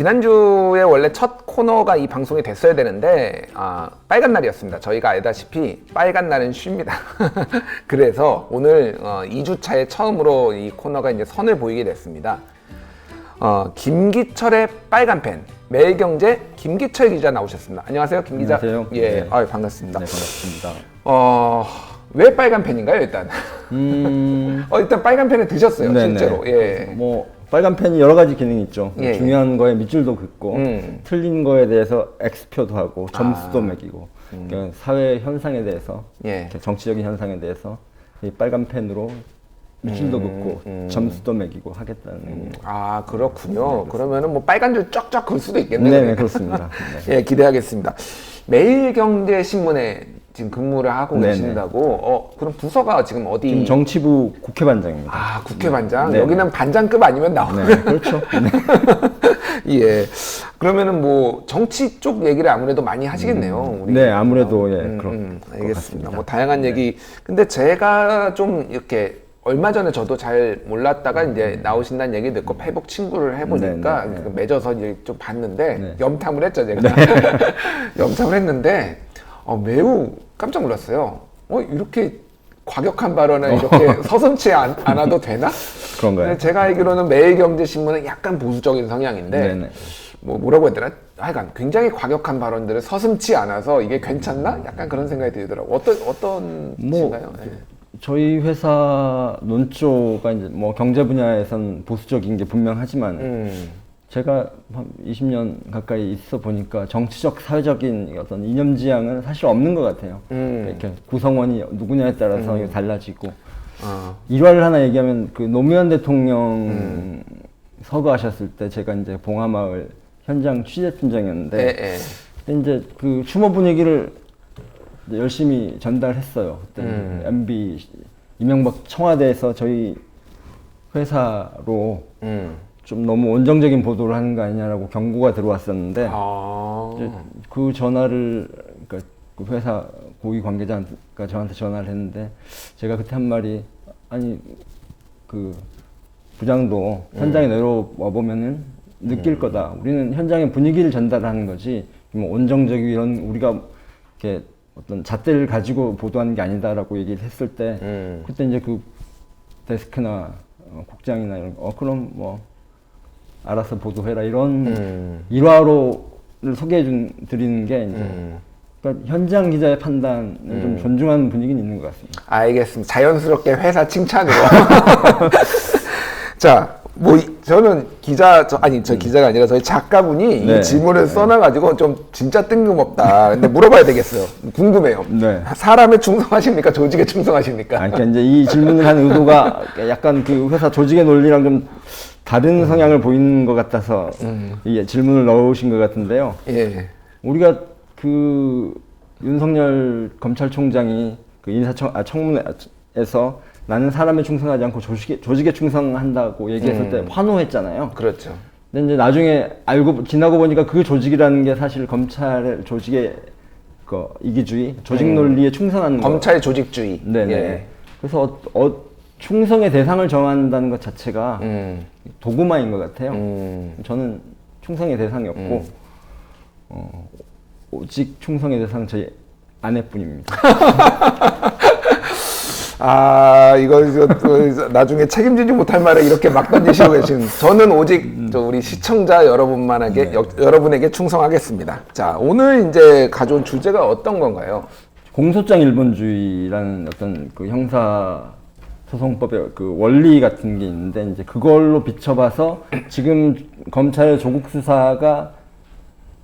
지난주에 원래 첫 코너가 이 방송이 됐어야 되는데 빨간 날이었습니다. 저희가 알다시피 빨간 날은 쉽니다. 그래서 오늘 2주차에 처음으로 이 코너가 이제 선을 보이게 됐습니다. 김기철의 빨간 펜, 매일경제 김기철 기자 나오셨습니다. 안녕하세요, 김 기자. 안녕하세요. 예, 네. 반갑습니다. 네, 반갑습니다. 왜 빨간 펜인가요, 일단? 일단 빨간 펜을 드셨어요, 네네. 실제로. 예. 뭐 빨간 펜이 여러 가지 기능이 있죠. 예. 중요한 거에 밑줄도 긋고 틀린 거에 대해서 X표도 하고 점수도 매기고 그러니까 사회 현상에 대해서 예. 정치적인 현상에 대해서 이 빨간 펜으로 밑줄도 긋고 점수도 매기고 하겠다는 그렇군요. 그러면은 뭐 빨간 줄 쫙쫙 글 수도 있겠네요. 네, 그렇습니다. 네. 예, 기대하겠습니다. 매일경제신문에 지금 근무를 하고 네네. 계신다고. 그럼 부서가 지금 어디? 지금 정치부 국회반장입니다. 국회반장. 네. 여기는 반장급 아니면 나오는. 네, 그렇죠. 네. 예. 그러면은 뭐 정치 쪽 얘기를 아무래도 많이 하시겠네요. 우리. 네, 아무래도 그런 것 알겠습니다. 같습니다. 뭐 다양한 얘기. 근데 제가 좀 이렇게 얼마 전에 저도 잘 몰랐다가 이제 나오신다는 얘기 듣고 페이북 친구를 해보니까 네. 맺어서 이제 좀 봤는데 네. 염탐을 했죠, 제가. 염탐을 했는데 매우 깜짝 놀랐어요. 이렇게 과격한 발언을 이렇게 서슴지 않아도 되나? 그런가요? 근데 제가 알기로는 매일경제신문은 약간 보수적인 성향인데 네네. 뭐라고 해야 되나? 하여간 굉장히 과격한 발언들을 서슴지 않아서 이게 괜찮나? 약간 그런 생각이 들더라고요. 어떤 식인가요? 네. 저희 회사 논조가 이제 뭐 경제 분야에선 보수적인 게 분명하지만 제가 한 20년 가까이 있어 보니까 정치적, 사회적인 어떤 이념 지향은 사실 없는 것 같아요. 이렇게 구성원이 누구냐에 따라서 이게 달라지고. 일화를 하나 얘기하면 그 노무현 대통령 서거하셨을 때 제가 이제 봉하마을 현장 취재팀장이었는데 그때 이제 그 추모 분위기를 열심히 전달했어요. 그때 MB 이명박 청와대에서 저희 회사로 좀 너무 온정적인 보도를 하는 거 아니냐라고 경고가 들어왔었는데 이제 그 전화를 그러니까 그 회사 고위 관계자가 저한테 전화를 했는데 제가 그때 한 말이 아니 그 부장도 현장에 내려와 보면은 느낄 거다. 우리는 현장의 분위기를 전달하는 거지 뭐 온정적인 이런 우리가 이렇게 어떤 잣대를 가지고 보도하는 게 아니다라고 얘기를 했을 때 그때 이제 그 데스크나 국장이나 이런 그럼 뭐 알아서 보도해라 이런 일화로를 소개해 드리는 게 이제 그러니까 현장 기자의 판단을 좀 존중하는 분위기는 있는 것 같습니다. 알겠습니다. 자연스럽게 회사 칭찬으로. 자, 저는 저 기자가 아니라 저희 작가분이 이 질문을 써놔가지고 좀 진짜 뜬금없다. 근데 물어봐야 되겠어요. 궁금해요. 네. 사람에 충성하십니까? 조직에 충성하십니까? 그러니까 이제 이 질문을 한 의도가 약간 그 회사 조직의 논리랑 좀 다른 성향을 보이는 것 같아서 이 질문을 넣으신 것 같은데요. 예. 우리가 그 윤석열 검찰총장이 그 청문회에서 나는 사람에 충성하지 않고 조직에 충성한다고 얘기했을 때 환호했잖아요. 그렇죠. 근데 이제 나중에 지나고 보니까 그 조직이라는 게 사실 검찰 조직의 이기주의, 조직 논리에 충성하는 검찰 조직주의. 네네. 예. 그래서 충성의 대상을 정한다는 것 자체가 도구마인 것 같아요. 저는 충성의 대상이 없고 오직 충성의 대상은 저희 아내뿐입니다. 이거 나중에 책임지지 못할 말을 이렇게 막 던지시고 계신. 저는 오직 우리 시청자 여러분에게 충성하겠습니다. 자, 오늘 이제 가져온 주제가 어떤 건가요? 공소장 일본주의라는 어떤 그 형사 소송법의 그 원리 같은 게 있는데 이제 그걸로 비춰봐서 지금 검찰의 조국 수사가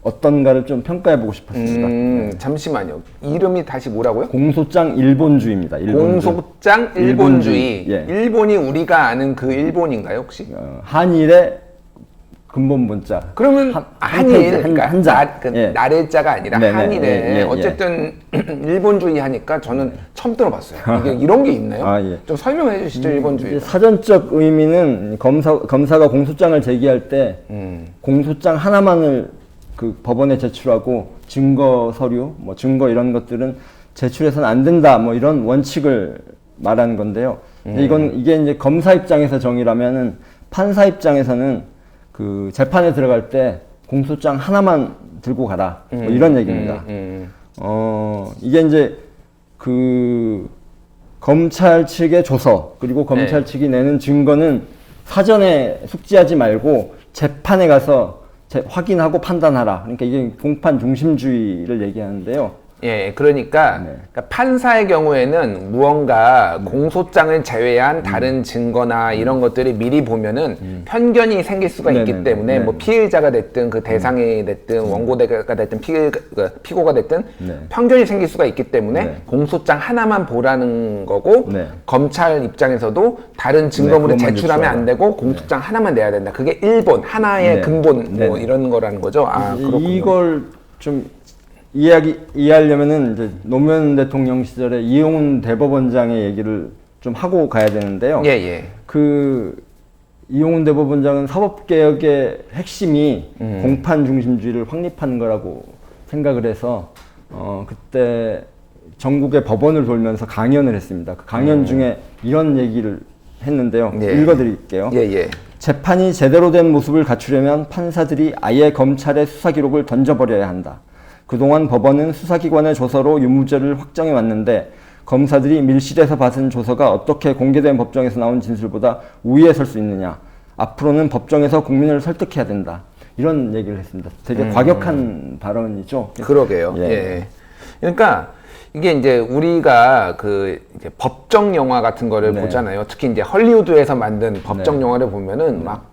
어떤가를 좀 평가해보고 싶었습니다. 잠시만요. 이름이 다시 뭐라고요? 공소장 일본주의입니다. 공소장 일본주의. 예. 일본이 우리가 아는 그 일본인가요, 혹시? 한일의 근본 문자. 그러면 한일, 그러니까 한자. 나래자가 아니라 네네. 한일에 어쨌든 일본주의 하니까 저는 처음 들어봤어요. 이게 이런 게 있나요? 좀 설명해 주시죠, 일본주의. 사전적 의미는 검사가 공소장을 제기할 때 공소장 하나만을 그 법원에 제출하고 증거 서류, 뭐 증거 이런 것들은 제출해서는 안 된다, 뭐 이런 원칙을 말하는 건데요. 이게 이제 검사 입장에서 정의라면은 판사 입장에서는 그 재판에 들어갈 때 공소장 하나만 들고 가라. 뭐 이런 얘기입니다. 이게 이제 그 검찰 측의 조서 그리고 검찰 측이 내는 증거는 사전에 숙지하지 말고 재판에 가서 확인하고 판단하라. 그러니까 이게 공판 중심주의를 얘기하는데요. 예, 그러니까 판사의 경우에는 무언가 공소장을 제외한 다른 증거나 이런 것들이 미리 보면은 편견이 생길 수가 있기 때문에 뭐 피해자가 됐든 그 대상이 됐든 원고대가 됐든 피고가 됐든 편견이 생길 수가 있기 때문에 공소장 하나만 보라는 거고 검찰 입장에서도 다른 증거물을 제출하면 안 되고 공소장 하나만 내야 된다. 그게 일본 하나의 근본 뭐 이런 거라는 거죠. 아, 그렇군요. 이걸 좀 이해하려면은 이제 노무현 대통령 시절에 이용훈 대법원장의 얘기를 좀 하고 가야 되는데요. 그 이용훈 대법원장은 사법개혁의 핵심이 공판 중심주의를 확립하는 거라고 생각을 해서 그때 전국의 법원을 돌면서 강연을 했습니다. 그 강연 중에 이런 얘기를 했는데요. 읽어드릴게요. 재판이 제대로 된 모습을 갖추려면 판사들이 아예 검찰의 수사 기록을 던져버려야 한다. 그동안 법원은 수사기관의 조서로 유무죄를 확정해 왔는데 검사들이 밀실에서 받은 조서가 어떻게 공개된 법정에서 나온 진술보다 우위에 설 수 있느냐. 앞으로는 법정에서 국민을 설득해야 된다. 이런 얘기를 했습니다. 되게 과격한 발언이죠. 그러게요. 그러니까 이게 이제 우리가 그 이제 법정 영화 같은 거를 보잖아요. 특히 이제 헐리우드에서 만든 법정 영화를 보면은 막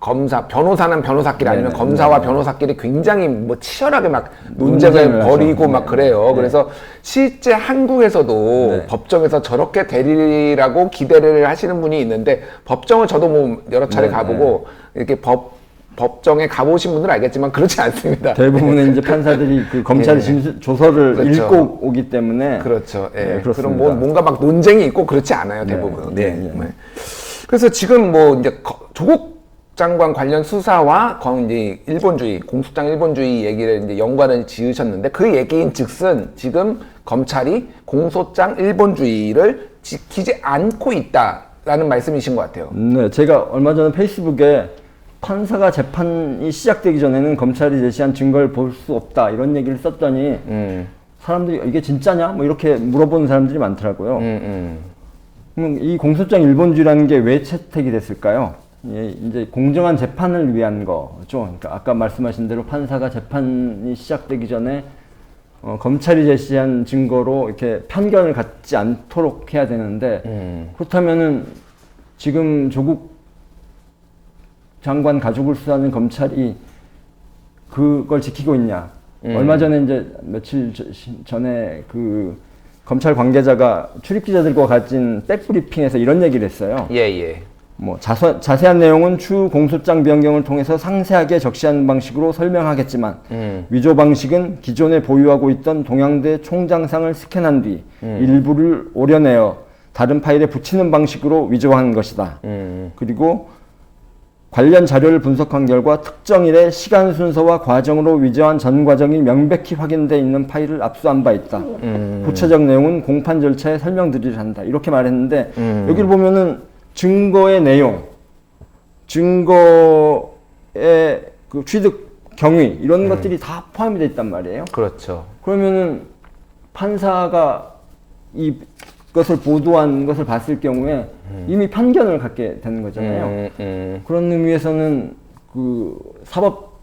변호사는 변호사끼리 아니면 검사와 변호사끼리 굉장히 뭐 치열하게 막 논쟁을 벌이고 막 그래요. 그래서 실제 한국에서도 법정에서 저렇게 되리라고 기대를 하시는 분이 있는데 법정을 저도 뭐 여러 차례 가보고 이렇게 법정에 가보신 분들은 알겠지만 그렇지 않습니다. 대부분의 이제 판사들이 그 검찰의 조서를 읽고 오기 때문에 그렇죠. 그럼 뭔가 막 논쟁이 있고 그렇지 않아요. 대부분. 그래서 지금 뭐 이제 조국 장관 관련 수사와 이제 일본주의, 공소장 일본주의 얘기를 이제 연관을 지으셨는데 그 얘기인즉슨 지금 검찰이 공소장 일본주의를 지키지 않고 있다라는 말씀이신 것 같아요. 네, 제가 얼마 전에 페이스북에 판사가 재판이 시작되기 전에는 검찰이 제시한 증거를 볼 수 없다 이런 얘기를 썼더니 사람들이 이게 진짜냐? 뭐 이렇게 물어보는 사람들이 많더라고요. 그럼 이 공소장 일본주의라는 게 왜 채택이 됐을까요? 이제 공정한 재판을 위한 거죠. 그러니까 아까 말씀하신 대로 판사가 재판이 시작되기 전에 검찰이 제시한 증거로 이렇게 편견을 갖지 않도록 해야 되는데 그렇다면은 지금 조국 장관 가족을 수사하는 검찰이 그걸 지키고 있냐? 얼마 전에 이제 며칠 전에 그 검찰 관계자가 출입 기자들과 가진 백브리핑에서 이런 얘기를 했어요. 뭐 자세한 내용은 추후 공소장 변경을 통해서 상세하게 적시하는 방식으로 설명하겠지만 위조 방식은 기존에 보유하고 있던 동양대 총장상을 스캔한 뒤 일부를 오려내어 다른 파일에 붙이는 방식으로 위조한 것이다. 그리고 관련 자료를 분석한 결과 특정일의 시간 순서와 과정으로 위조한 전 과정이 명백히 확인되어 있는 파일을 압수한 바 있다. 구체적 내용은 공판 절차에 설명드리려 한다. 이렇게 말했는데 여기를 보면은 증거의 내용, 증거의 그 취득 경위 이런 것들이 다 포함이 되어 있단 말이에요. 그렇죠. 그러면은 판사가 이것을 보도한 것을 봤을 경우에 이미 편견을 갖게 되는 거잖아요. 그런 의미에서는 그 사법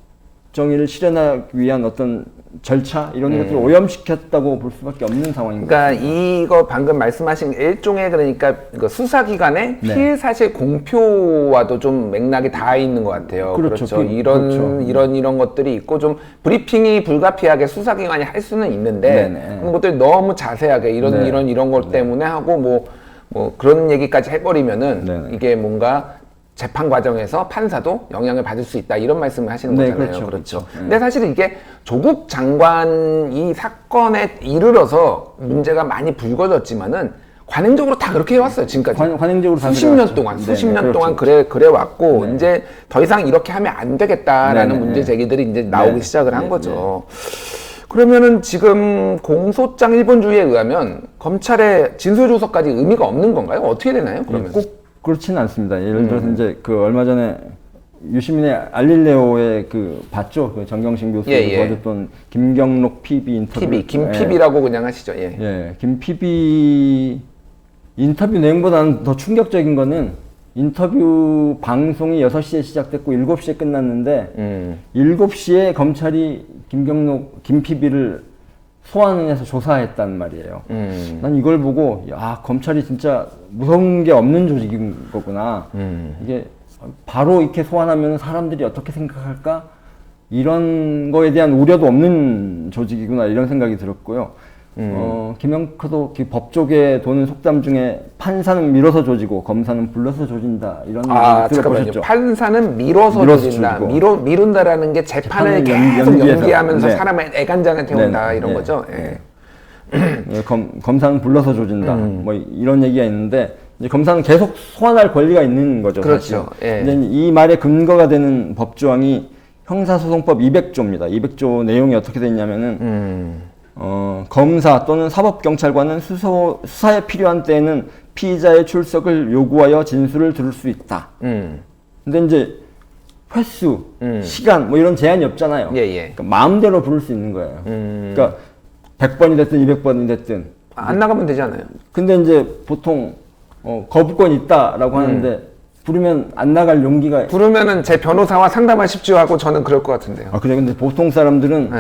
정의를 실현하기 위한 어떤 절차 이런 것들을 오염시켰다고 볼 수밖에 없는 상황인 거죠. 그러니까 이거 방금 말씀하신 일종의 그러니까 수사기관의 피해 사실 공표와도 좀 맥락이 닿아 있는 것 같아요. 그렇죠. 이런 것들이 있고 좀 브리핑이 불가피하게 수사기관이 할 수는 있는데 그런 것들이 너무 자세하게 이런 것 때문에 하고 뭐 그런 얘기까지 해버리면은 이게 뭔가 재판 과정에서 판사도 영향을 받을 수 있다 이런 말씀을 하시는 거잖아요. 그렇죠. 근데 사실은 이게 조국 장관 이 사건에 이르러서 문제가 많이 불거졌지만은 관행적으로 다 그렇게 해왔어요. 지금까지 관행적으로 수십 년 동안 그래 왔고 이제 더 이상 이렇게 하면 안 되겠다라는 문제 제기들이 이제 나오기 시작을 한 거죠. 그러면은 지금 공소장 일본주의에 의하면 검찰의 진술 조서까지 의미가 없는 건가요? 어떻게 되나요? 그러면 꼭 그렇지는 않습니다. 예를 들어서 이제 그 얼마 전에 유시민의 알릴레오의 그 봤죠? 그 정경심 교수가 보여줬던 김경록 PB 인터뷰. 김 PB라고 그냥 하시죠. 예. 예, 김 PB 인터뷰 내용보다는 더 충격적인 거는 인터뷰 방송이 6시에 시작됐고 7시에 끝났는데 7시에 검찰이 김 PB를 소환해서 조사했단 말이에요. 난 이걸 보고 야, 검찰이 진짜 무서운 게 없는 조직인 거구나. 이게 바로 이렇게 소환하면 사람들이 어떻게 생각할까? 이런 거에 대한 우려도 없는 조직이구나 이런 생각이 들었고요. 김영크도 그 법조계에 도는 속담 중에 판사는 밀어서 조지고 검사는 불러서 조진다 이런 잠깐만요. 들어보셨죠? 판사는 밀어서 조진다. 미룬다라는 게 재판을 계속 연기하면서 네. 사람을 애간장을 태운다 이런 거죠. 예. 검사는 불러서 조진다. 뭐 이런 얘기가 있는데 이제 검사는 계속 소환할 권리가 있는 거죠. 그렇죠. 사실. 근데 이 말의 근거가 되는 법조항이 형사소송법 200조입니다. 200조 내용이 어떻게 되어 있냐면은 검사 또는 사법경찰관은 수사에 필요한 때에는 피의자의 출석을 요구하여 진술을 들을 수 있다. 근데 이제 횟수, 시간 뭐 이런 제한이 없잖아요. 그러니까 마음대로 부를 수 있는 거예요. 그러니까 100번이 됐든 200번이 됐든 안 나가면 되지 않아요? 근데 이제 보통 거부권이 있다라고 하는데 부르면 안 나갈 용기가 부르면은 제 변호사와 상담하십시오 하고 저는 그럴 것 같은데요. 그래. 근데 보통 사람들은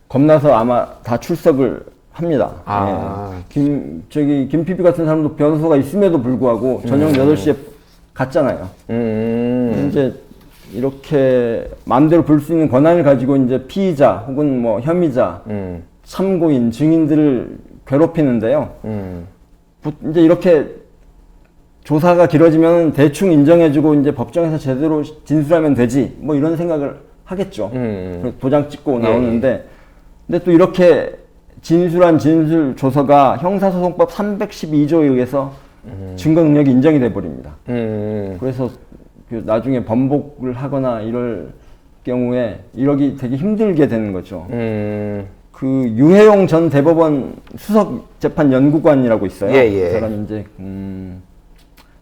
겁나서 아마 다 출석을 합니다. 김 PB 같은 사람도 변호사가 있음에도 불구하고 저녁 8시에 갔잖아요. 이제 이렇게 마음대로 부를 수 있는 권한을 가지고 이제 피의자 혹은 뭐 혐의자, 참고인, 증인들을 괴롭히는데요. 이제 이렇게 조사가 길어지면 대충 인정해주고 이제 법정에서 제대로 진술하면 되지. 뭐 이런 생각을 하겠죠. 도장 찍고 나오는데, 근데 또 이렇게 진술한 진술 조서가 형사소송법 312조에 의해서 증거 능력이 인정이 돼 버립니다. 그래서 나중에 번복을 하거나 이럴 경우에 이러기 되게 힘들게 되는 거죠. 그 유해용 전 대법원 수석 재판 연구관이라고 있어요. 그 사람이 이제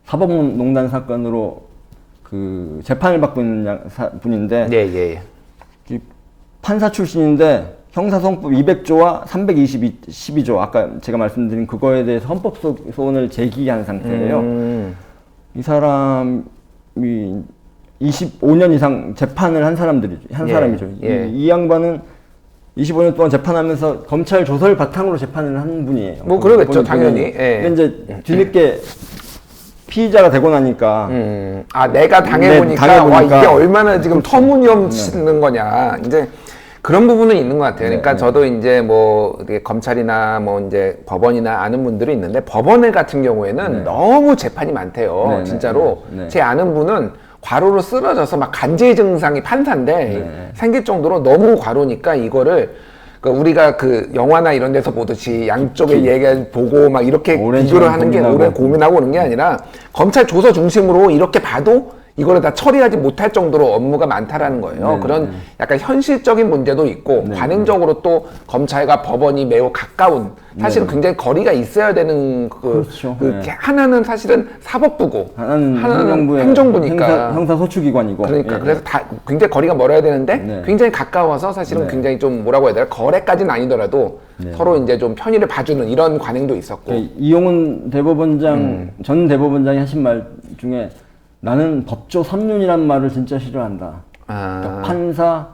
사법농단 사건으로 그 재판을 받고 있는 분인데 판사 출신인데 형사소송법 200조와 312조 아까 제가 말씀드린 그거에 대해서 헌법소원을 제기한 상태예요. 이 사람이 25년 이상 재판을 한 사람이죠. 이 양반은 25년 동안 재판하면서 검찰 조서를 바탕으로 재판을 한 분이에요. 뭐 그러겠죠, 당연히. 근데 이제 뒤늦게 피의자가 되고 나니까 내가 당해보니까 와 이게 얼마나 지금 터무니없는 거냐. 이제 그런 부분은 있는 것 같아요. 그러니까 저도 이제 뭐 검찰이나 뭐 이제 법원이나 아는 분들이 있는데 법원 같은 경우에는 너무 재판이 많대요. 진짜로 제 아는 분은 과로로 쓰러져서 막 간질 증상이 판사인데 생길 정도로 너무 과로니까 이거를 우리가 그 영화나 이런 데서 보듯이 양쪽의 얘기를 보고 막 이렇게 비교를 하는 게 오래 고민하고 오는 게 아니라 검찰 조서 중심으로 이렇게 봐도 이거를 다 처리하지 못할 정도로 업무가 많다라는 거예요. 그런 약간 현실적인 문제도 있고 관행적으로 또 검찰과 법원이 매우 가까운 사실은 굉장히 거리가 있어야 되는 하나는 사실은 사법부고 하나는 행정부니까 형사소추기관이고 그래서 다 굉장히 거리가 멀어야 되는데 굉장히 가까워서 사실은 굉장히 좀 뭐라고 해야 되나 거래까지는 아니더라도 서로 이제 좀 편의를 봐주는 이런 관행도 있었고 이용훈 대법원장 전 대법원장이 하신 말 중에 나는 법조 3륜이란 말을 진짜 싫어한다. 그러니까 판사,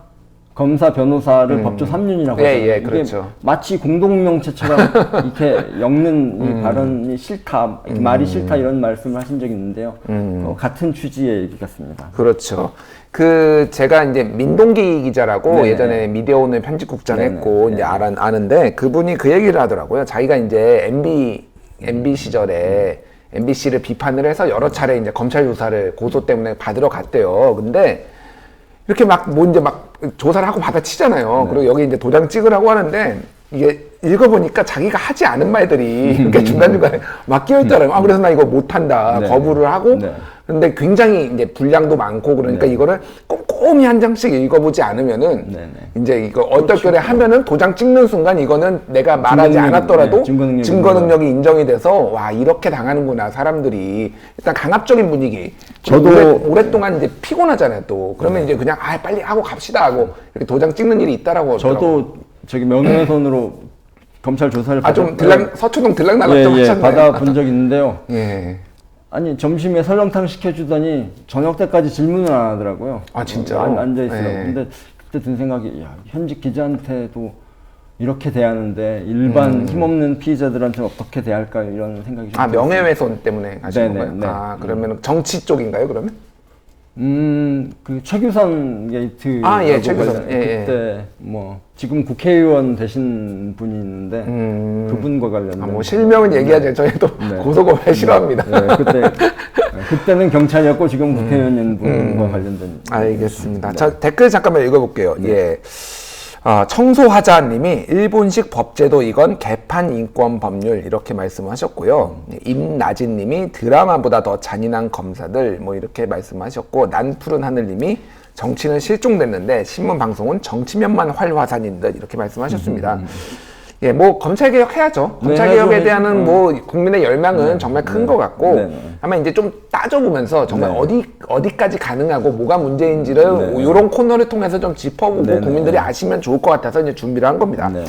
검사, 변호사를 법조 3륜이라고 하잖아요. 그렇죠. 마치 공동명체처럼 이렇게 엮는 이 발언이 싫다, 말이 싫다 이런 말씀을 하신 적이 있는데요. 같은 취지의 얘기 같습니다. 그렇죠. 제가 이제 민동기 기자라고 예전에 미디어오늘 편집국장 했고 이제 아는데 그분이 그 얘기를 하더라고요. 자기가 이제 MB 시절에 MBC를 비판을 해서 여러 차례 이제 검찰 조사를 고소 때문에 받으러 갔대요. 근데 이렇게 막 조사를 하고 받아치잖아요. 그리고 여기 이제 도장 찍으라고 하는데 이게 읽어보니까 자기가 하지 않은 말들이 이렇게 중간중간에 막 끼어있더라고요. 그래서 나 이거 못한다. 거부를 하고 근데 굉장히 이제 분량도 많고 그러니까 네. 이거를 꼼꼼히 한 장씩 읽어보지 않으면은 네네. 이제 이거 얼떨결에 하면은 도장 찍는 순간 이거는 내가 말하지 증거 능력이- 않았더라도 네, 증거 증거 능력이 능력이 인정이 돼서 와 이렇게 당하는구나 사람들이. 일단 강압적인 분위기. 저도- 오랫동안 이제 피곤하잖아요 또. 그러면 이제 그냥 아 빨리 하고 갑시다 하고 이렇게 도장 찍는 일이 있다라고. 하더라고요. 저도 저기 명예훼손으로 검찰 조사를 좀 서초동 들락날락 좀 하셨네요. 받아본 적 있는데요. 예. 아니 점심에 설렁탕 시켜주더니 저녁 때까지 질문을 안 하더라고요. 아, 진짜요? 앉아 있으라고. 네. 근데 그때 든 생각이 야, 현직 기자한테도 이렇게 대하는데 일반 힘없는 피의자들한테는 어떻게 대할까 이런 생각이 좀 아 들었어요. 명예훼손 때문에 하신 네네, 건가요? 네. 아 그러면 정치 쪽인가요 그러면? 그 최규선 게이트 예, 최규선. 그때 뭐 지금 국회의원 되신 분이 있는데 그분과 관련된 뭐 실명은 얘기하죠. 저희도 네. 고소고발 싫어합니다. 네, 그때는 경찰이었고 지금 국회의원인 분과 관련된. 알겠습니다. 자 댓글 잠깐만 읽어볼게요. 예. 청소하자님이 일본식 법제도 이건 개판 인권 법률 이렇게 말씀하셨고요. 임나진님이 드라마보다 더 잔인한 검사들 뭐 이렇게 말씀하셨고 난푸른 하늘님이 정치는 실종됐는데 신문 방송은 정치면만 활화산인 듯 이렇게 말씀하셨습니다. 예, 뭐 검찰 개혁 해야죠. 검찰 개혁에 해야죠. 대한 뭐 국민의 열망은 정말 큰 것 같고 네. 아마 이제 좀 따져보면서 정말 네. 어디까지 가능하고 뭐가 문제인지를 네. 이런 코너를 통해서 좀 짚어보고 네. 국민들이 아시면 좋을 것 같아서 이제 준비를 한 겁니다. 네.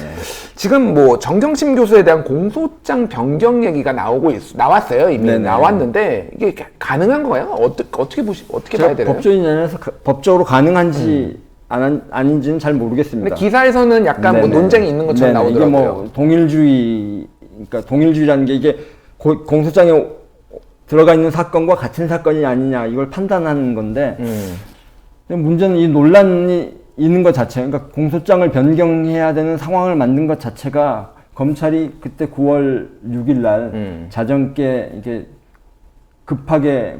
지금 뭐 정경심 교수에 대한 공소장 변경 얘기가 나왔어요. 이미 네. 나왔는데 이게 가능한 거예요? 어떻게 봐야 되나요? 법조인이 아니라서 법적으로 가능한지 아닌지는 잘 모르겠습니다. 근데 기사에서는 약간 뭐 네네. 논쟁이 있는 것처럼 네네. 나오더라고요. 이게 뭐 동일주의, 그러니까 동일주의라는 게 이게 공소장에 들어가 있는 사건과 같은 사건이 아니냐 이걸 판단하는 건데 근데 문제는 이 논란이 있는 것 자체, 그러니까 공소장을 변경해야 되는 상황을 만든 것 자체가 검찰이 그때 9월 6일 날 자정께 이게 급하게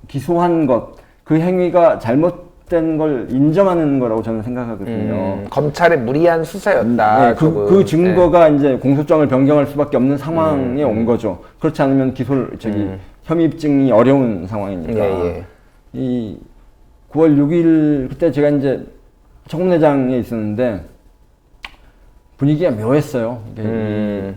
기소한 것, 그 행위가 잘못된 걸 인정하는 거라고 저는 생각하거든요. 검찰의 무리한 수사였다. 네, 그 증거가 이제 공소장을 변경할 수밖에 없는 상황에 온 거죠. 그렇지 않으면 기소를 혐의 입증이 어려운 상황이니까. 예. 이 9월 6일 그때 제가 이제 청문회장에 있었는데 분위기가 묘했어요. 이게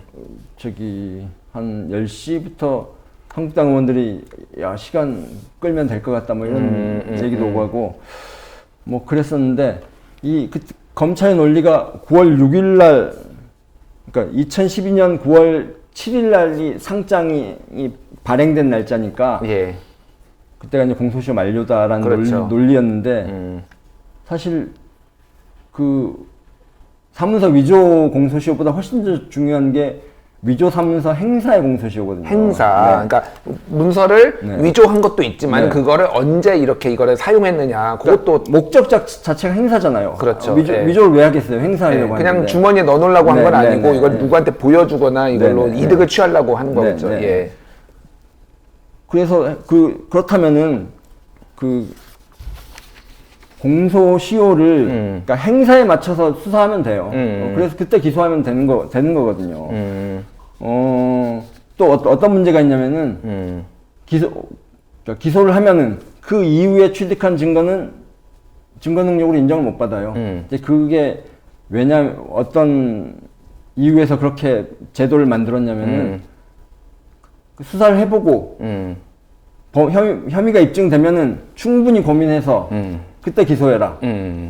저기 한 10시부터 한국당 의원들이 야 시간 끌면 될 것 같다 뭐 이런 얘기도 오고 하고 뭐 그랬었는데 검찰의 논리가 9월 6일 날 그러니까 2012년 9월 7일 날이 상장이 발행된 날짜니까 예. 그때가 이제 공소시효 만료다라는 그렇죠. 논리였는데 사실 그 사문서 위조 공소시효보다 훨씬 더 중요한 게 위조 사문서 행사의 공소시효거든요. 행사. 네. 그러니까 문서를 네. 위조한 것도 있지만 네. 그거를 언제 이거를 사용했느냐. 그것도 목적 자체가 행사잖아요. 그렇죠. 위조를 왜 하겠어요? 행사하려고 하는데. 그냥 주머니에 넣어놓으려고 한 건 네, 네, 아니고 네, 이걸 네. 누구한테 보여주거나 이걸로 네, 네, 이득을 네. 취하려고 하는 네, 거겠죠. 네. 예. 그래서 그렇다면은 그 공소시효를 그러니까 행사에 맞춰서 수사하면 돼요. 그래서 그때 기소하면 되는 거거든요. 또 어떤 문제가 있냐면은 그러니까 기소를 하면은 그 이후에 취득한 증거는 증거 능력으로 인정을 못 받아요. 이제 그게 어떤 이유에서 그렇게 제도를 만들었냐면은 수사를 해보고 혐의가 입증되면은 충분히 고민해서 그때 기소해라.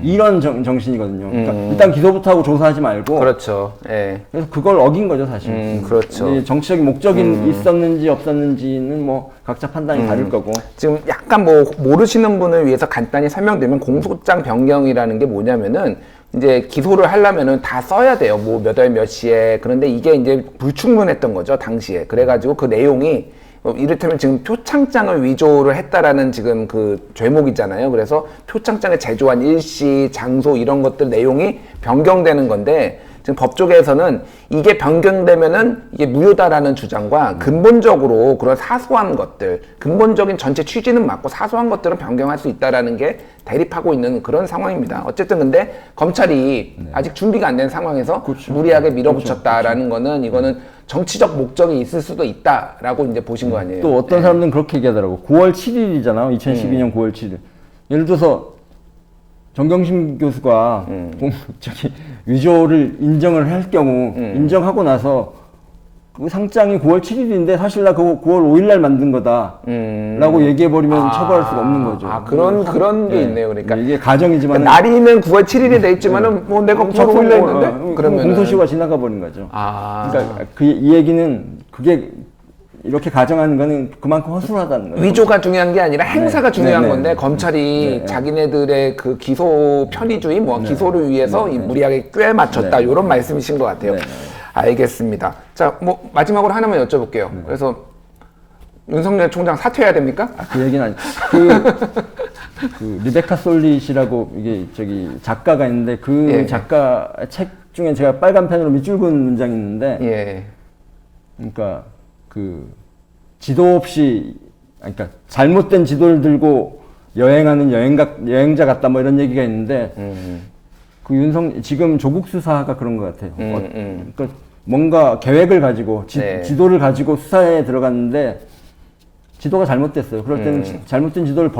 이런 정신이거든요. 그러니까 일단 기소부터 하고 조사하지 말고. 그렇죠. 예. 그래서 그걸 어긴 거죠, 사실. 그렇죠. 이 정치적인 목적이 있었는지 없었는지는 뭐 각자 판단이 다를 거고. 지금 약간 뭐 모르시는 분을 위해서 간단히 설명드리면 공소장 변경이라는 게 뭐냐면은 이제 기소를 하려면은 다 써야 돼요. 뭐 몇 월 몇 시에. 그런데 이게 이제 불충분했던 거죠, 당시에. 그래가지고 그 내용이 이를테면 지금 표창장을 위조를 했다라는 지금 그 죄목이잖아요. 그래서 표창장에 제조한 일시, 장소 이런 것들 내용이 변경되는 건데 지금 법조계에서는 이게 변경되면은 이게 무효다라는 주장과 근본적으로 그런 사소한 것들, 근본적인 전체 취지는 맞고 사소한 것들은 변경할 수 있다라는 게 대립하고 있는 그런 상황입니다. 어쨌든 근데 검찰이 아직 준비가 안 된 상황에서 그렇죠. 무리하게 밀어붙였다라는 거는 이거는 정치적 목적이 있을 수도 있다라고 이제 보신 거 아니에요? 또 어떤 사람들은 그렇게 얘기하더라고. 9월 7일이잖아. 2012년 9월 7일. 예를 들어서 정경심 교수가 위조를 인정을 할 경우 인정하고 나서 그 상장이 9월 7일인데 사실 나 그거 9월 5일 날 만든 거다 라고 얘기해버리면 처벌할 수가 없는 거죠. 그런 게 있네요. 그러니까 이게 가정이지만 날이는 9월 7일이 돼 있지만은 뭐 내가 9월 5일 날 했는데 그러면 공소시효가 지나가 버린 거죠. 그러니까 이 얘기는 그게 이렇게 가정하는 거는 그만큼 허술하다는 거예요. 위조가 중요한 게 아니라 행사가 중요한 건데 검찰이 자기네들의 그 기소 편의주의 기소를 위해서 무리하게 꽤 맞췄다 이런 말씀이신 것 같아요. 알겠습니다. 자, 뭐 마지막으로 하나만 여쭤볼게요. 그래서 윤석열 총장 사퇴해야 됩니까? 그 얘기는 아니. 그 리베카 솔릿이라고 이게 작가가 있는데 그 작가 책 중에 제가 빨간 펜으로 밑줄 그은 문장이 있는데 그러니까 그 지도 없이 그러니까 잘못된 지도를 들고 여행하는 여행자 같다 뭐 이런 얘기가 있는데 그 지금 조국 수사가 그런 것 같아요. 그러니까 뭔가 계획을 가지고 지도를 가지고 수사에 들어갔는데 지도가 잘못됐어요. 그럴 때는 잘못된 지도를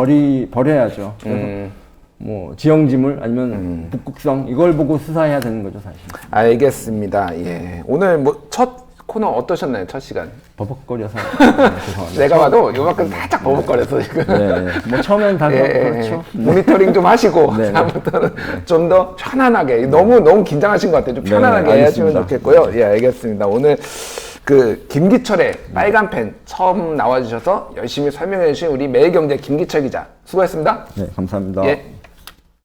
버려야죠. 그래서 뭐 지형지물 아니면 북극성 이걸 보고 수사해야 되는 거죠, 사실. 알겠습니다. 예. 오늘 뭐 첫 코너 어떠셨나요? 첫 시간? 버벅거려서 죄송합니다. 내가 봐도 요만큼 살짝 버벅거려서 지금. 뭐 처음엔 다 그렇죠. 모니터링 좀 하시고 다음부터는 좀 더 편안하게 너무 긴장하신 것 같아요. 좀 편안하게 하시면 좋겠고요. 예, 알겠습니다. 오늘 그 김기철의 빨간 펜 처음 나와주셔서 열심히 설명해 주신 우리 매일경제 김기철 기자 수고했습니다. 네, 감사합니다. 예.